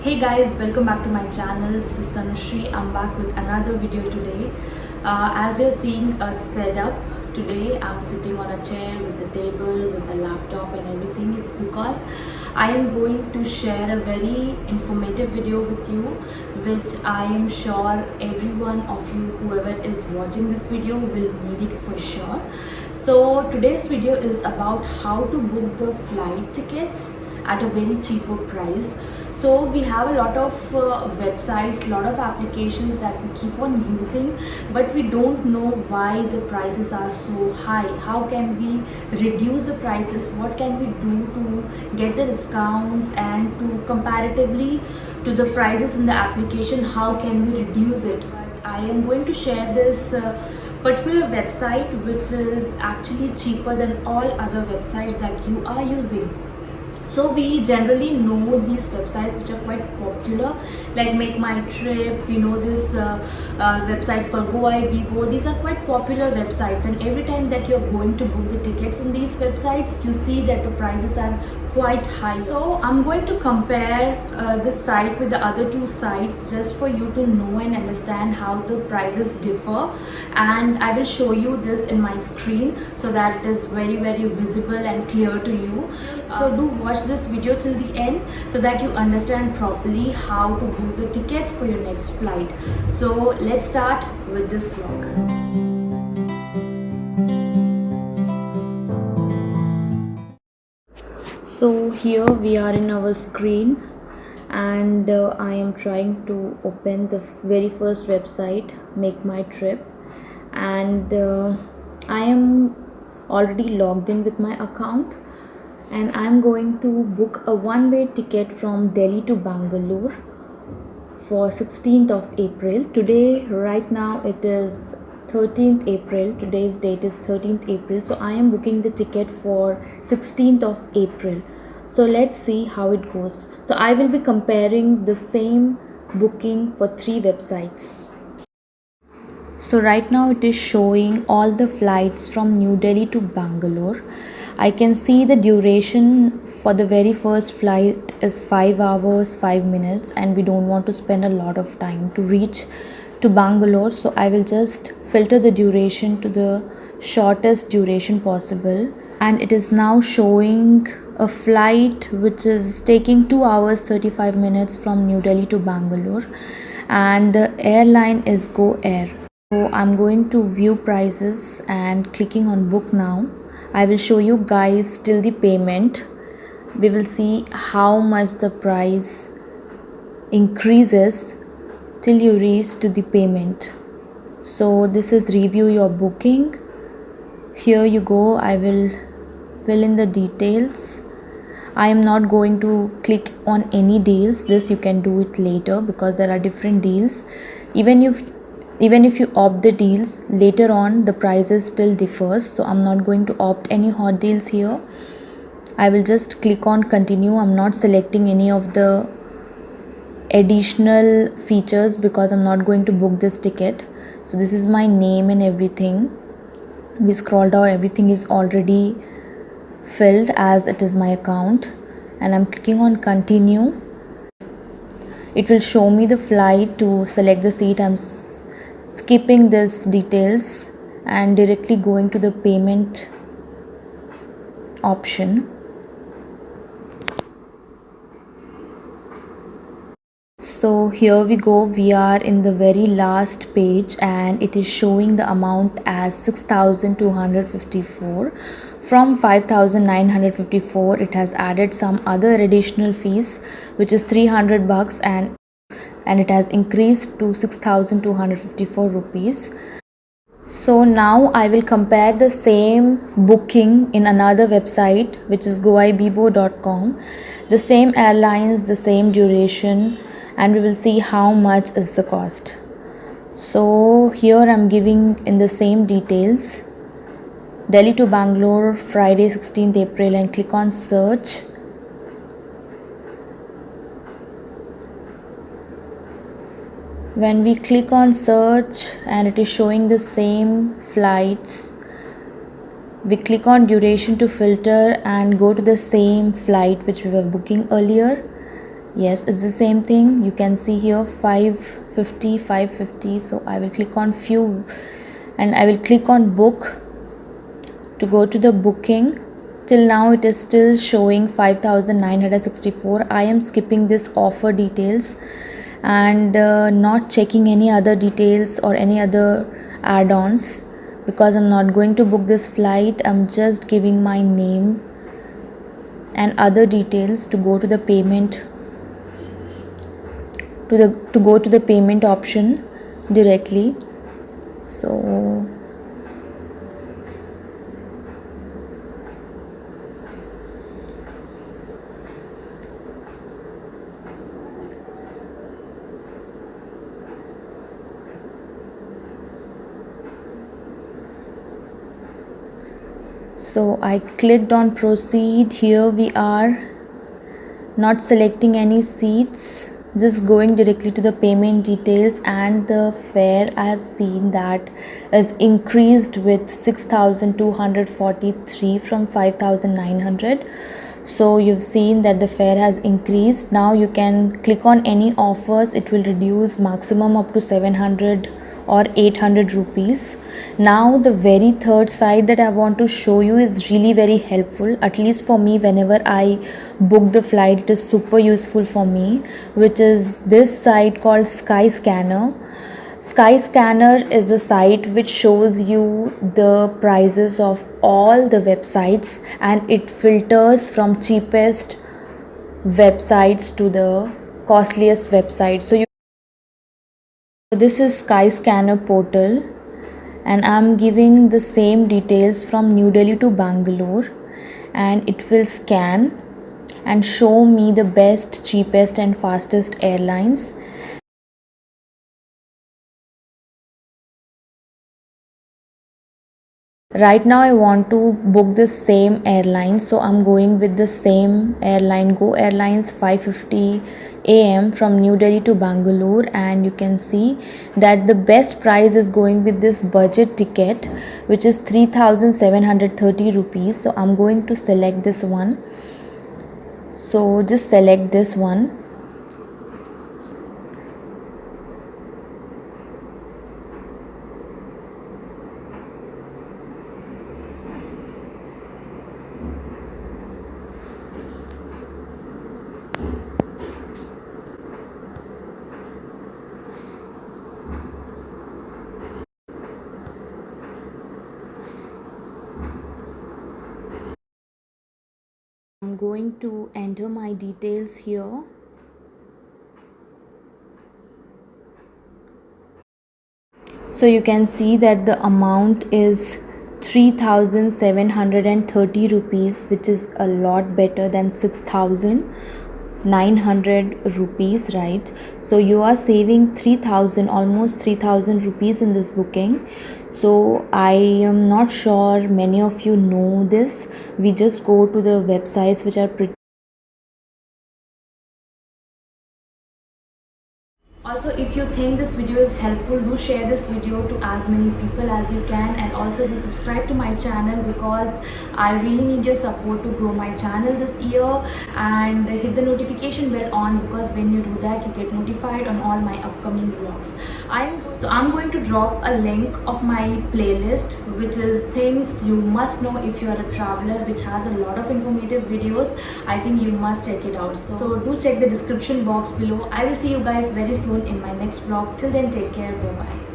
Hey guys, welcome back to my channel. This is Tanushree. I'm back with another video today. As you're seeing a setup, today I'm sitting on a chair with a table, with a laptop and everything. It's because I am going to share a very informative video with you, which I am sure every one of you, whoever is watching this video, will need it for sure. So today's video is about how to book the flight tickets at a very cheaper price. So we have a lot of websites, lot of applications that we keep on using, but we don't know why the prices are so high. How can we reduce the prices? What can we do to get the discounts, and to comparatively to the prices in the application, how can we reduce it? But I am going to share this particular website which is actually cheaper than all other websites that you are using. So we generally know these websites which are quite popular, like Make My Trip. We know this website called GoIBiBo. These are quite popular websites, and every time that you're going to book the tickets in these websites, you see that the prices are quite high. So I'm going to compare this site with the other two sites just for you to know and understand how the prices differ, and I will show you this in my screen so that it is very visible and clear to you. So do watch this video till the end so that you understand properly how to book the tickets for your next flight. So let's start with this vlog. So here we are in our screen, and I am trying to open the very first website, Make My Trip, and I am already logged in with my account, and I'm going to book a one-way ticket from Delhi to Bangalore for 16th of April. Today, right now, it is 13th April. Today's date is 13th April. So I am booking the ticket for 16th of April. So let's see how it goes. So I will be comparing the same booking for three websites. So right now it is showing all the flights from New Delhi to Bangalore. I can see the duration for the very first flight is 5 hours 5 minutes, and we don't want to spend a lot of time to reach to Bangalore. So I will just filter the duration to the shortest duration possible, and it is now showing a flight which is taking 2 hours 35 minutes from New Delhi to Bangalore, and the airline is Go Air. So I'm going to view prices and clicking on book now. I will show you guys till the payment. We will see how much the price increases till you reach to the payment. So this is review your booking. Here you go. I will fill in the details. I am not going to click on any deals. This you can do it later because there are different deals. Even if you opt the deals later on, the prices still differs. So I'm not going to opt any hot deals here. I will just click on continue. I'm not selecting any of the additional features because I'm not going to book this ticket. So this is my name and everything. We scroll down, everything is already filled as it is my account, and I'm clicking on continue. It will show me the flight. To select the seat, I'm skipping this details and directly going to the payment option. So here we go. We are in the very last page, and it is showing the amount as 6,254 from 5,954. It has added some other additional fees which is 300 bucks, and it has increased to 6,254 rupees. So now I will compare the same booking in another website which is goibibo.com. The same airlines, the same duration, and we will see how much is the cost. So here I'm giving in the same details, Delhi to Bangalore, Friday 16th April, and click on search. When we click on search and it is showing the same flights, we click on duration to filter and go to the same flight which we were booking earlier, Yes, it's the same thing. You can see here 550, 550. So I will click on few and I will click on book to go to the booking. Till now it is still showing 5,964. I am skipping this offer details and not checking any other details or any other add-ons, because I'm not going to book this flight. I'm just giving my name and other details to go to the payment, to go to the payment option directly. So I clicked on proceed. Here we are, not selecting any seats, just going directly to the payment details, and the fare I have seen that is increased with 6,243 from 5,900. So you've seen that the fare has increased. Now you can click on any offers. It will reduce maximum up to 700 or 800 rupees. Now the very third site that I want to show you is really very helpful, at least for me. Whenever I book the flight, it is super useful for me, which is this site called Skyscanner. Skyscanner is a site which shows you the prices of all the websites, and it filters from cheapest websites to the costliest websites. So this is Skyscanner portal, and I'm giving the same details from New Delhi to Bangalore, and it will scan and show me the best, cheapest and fastest airlines. Right now I want to book the same airline, so I'm going with the same airline, Go Airlines, 5:50 a.m. from New Delhi to Bangalore, and you can see that the best price is going with this budget ticket, which is 3,730 rupees. So I'm going to select this one. So just select this one. I'm going to enter my details here. So you can see that the amount is 3,730 rupees, which is a lot better than 6,900 rupees, right? So you are saving 3,000, almost 3,000 rupees in this booking. So I am not sure many of you know this. We just go to the websites which are pretty. Also, if you think this video is helpful, do share this video to as many people as you can, and also do subscribe to my channel, because I really need your support to grow my channel this year, and hit the notification bell on, because when you do that you get notified on all my upcoming vlogs. I'm going to drop a link of my playlist, which is things you must know if you are a traveler, which has a lot of informative videos. I think you must check it out. So do check the description box below. I will see you guys very soon in my next vlog. Till then, take care. Bye bye.